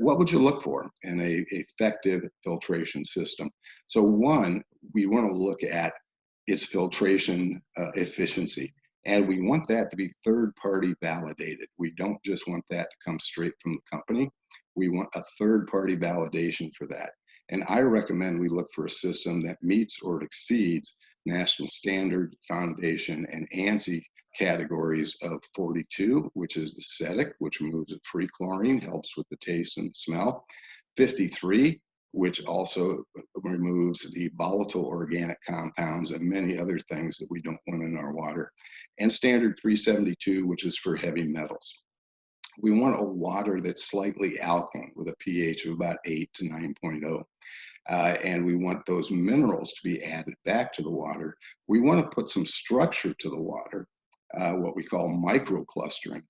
what would you look for in a effective filtration system? So one, we want to look at its filtration efficiency. And we want that to be third-party validated. We don't just want that to come straight from the company. We want a third-party validation for that. And I recommend we look for a system that meets or exceeds National Standard, Foundation, and ANSI categories of 42, which is acidic, which removes free chlorine, helps with the taste and smell. 53, which also removes the volatile organic compounds and many other things that we don't want in our water. And standard 372, which is for heavy metals. We want a water that's slightly alkaline with a pH of about 8 to 9.0. And we want those minerals to be added back to the water. We want to put some structure to the water, what we call microclustering,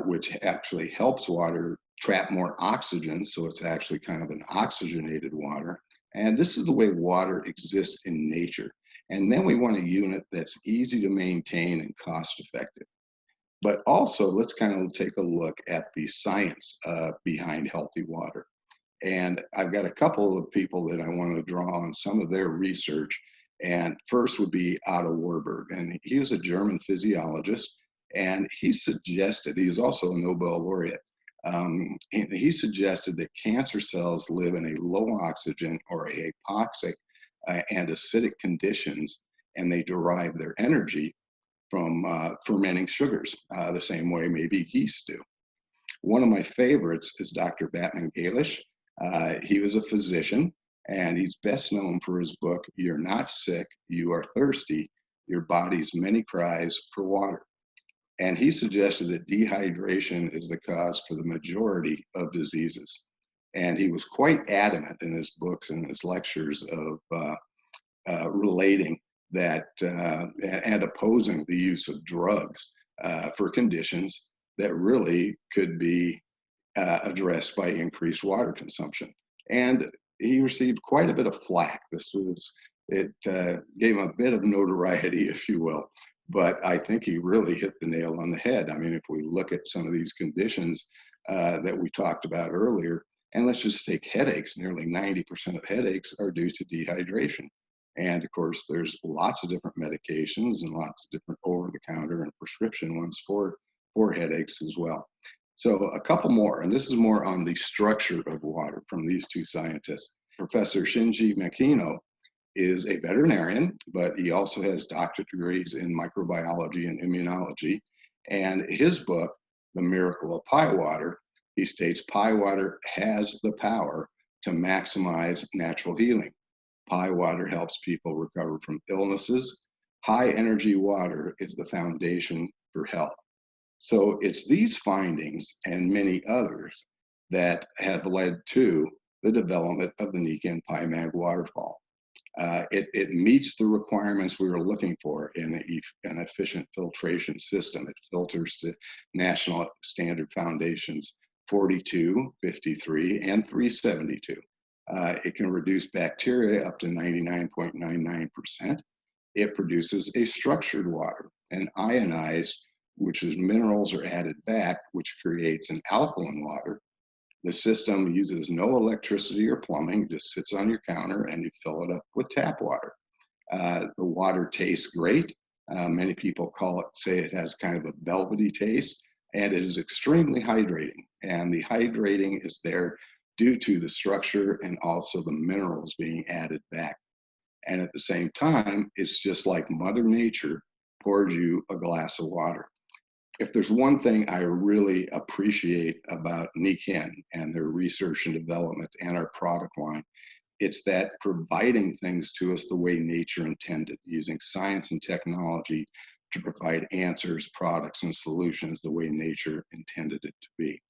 which actually helps water trap more oxygen, so it's actually kind of an oxygenated water. And this is the way water exists in nature. And then we want a unit that's easy to maintain and cost effective. But also, let's kind of take a look at the science behind healthy water. And I've got a couple of people that I want to draw on some of their research. And first would be Otto Warburg. And he was a German physiologist. And he suggested, he was also a Nobel laureate, he suggested that cancer cells live in a low oxygen or a hypoxic and acidic conditions, and they derive their energy from fermenting sugars, the same way maybe yeast do. One of my favorites is Dr. Batman Galish. He was a physician, and he's best known for his book, You're Not Sick, You Are Thirsty, Your Body's Many Cries for Water. And he suggested that dehydration is the cause for the majority of diseases. And he was quite adamant in his books and his lectures of relating that and opposing the use of drugs for conditions that really could be addressed by increased water consumption. And he received quite a bit of flack. It gave him a bit of notoriety, if you will. But I think he really hit the nail on the head. I mean, if we look at some of these conditions that we talked about earlier, and let's just take headaches, nearly 90% of headaches are due to dehydration. And of course, there's lots of different medications and lots of different over-the-counter and prescription ones for headaches as well. So a couple more, and this is more on the structure of water from these two scientists. Professor Shinji Makino is a veterinarian, but he also has doctorate degrees in microbiology and immunology. And his book, The Miracle of Pi Water, he states Pi Water has the power to maximize natural healing. Pi Water helps people recover from illnesses. High energy water is the foundation for health. So it's these findings and many others that have led to the development of the Niken PiMag Waterfall. It meets the requirements we were looking for in an efficient filtration system. It filters to National Standard Foundation's 42, 53, and 372. It can reduce bacteria up to 99.99%. It produces a structured water, an ionized, which is minerals are added back, which creates an alkaline water. The system uses no electricity or plumbing, just sits on your counter and you fill it up with tap water. The water tastes great. Many people say it has kind of a velvety taste, and it is extremely hydrating. And the hydrating is there due to the structure and also the minerals being added back. And at the same time, it's just like Mother Nature pours you a glass of water. If there's one thing I really appreciate about Niken and their research and development and our product line, it's that providing things to us the way nature intended, using science and technology to provide answers, products, and solutions the way nature intended it to be.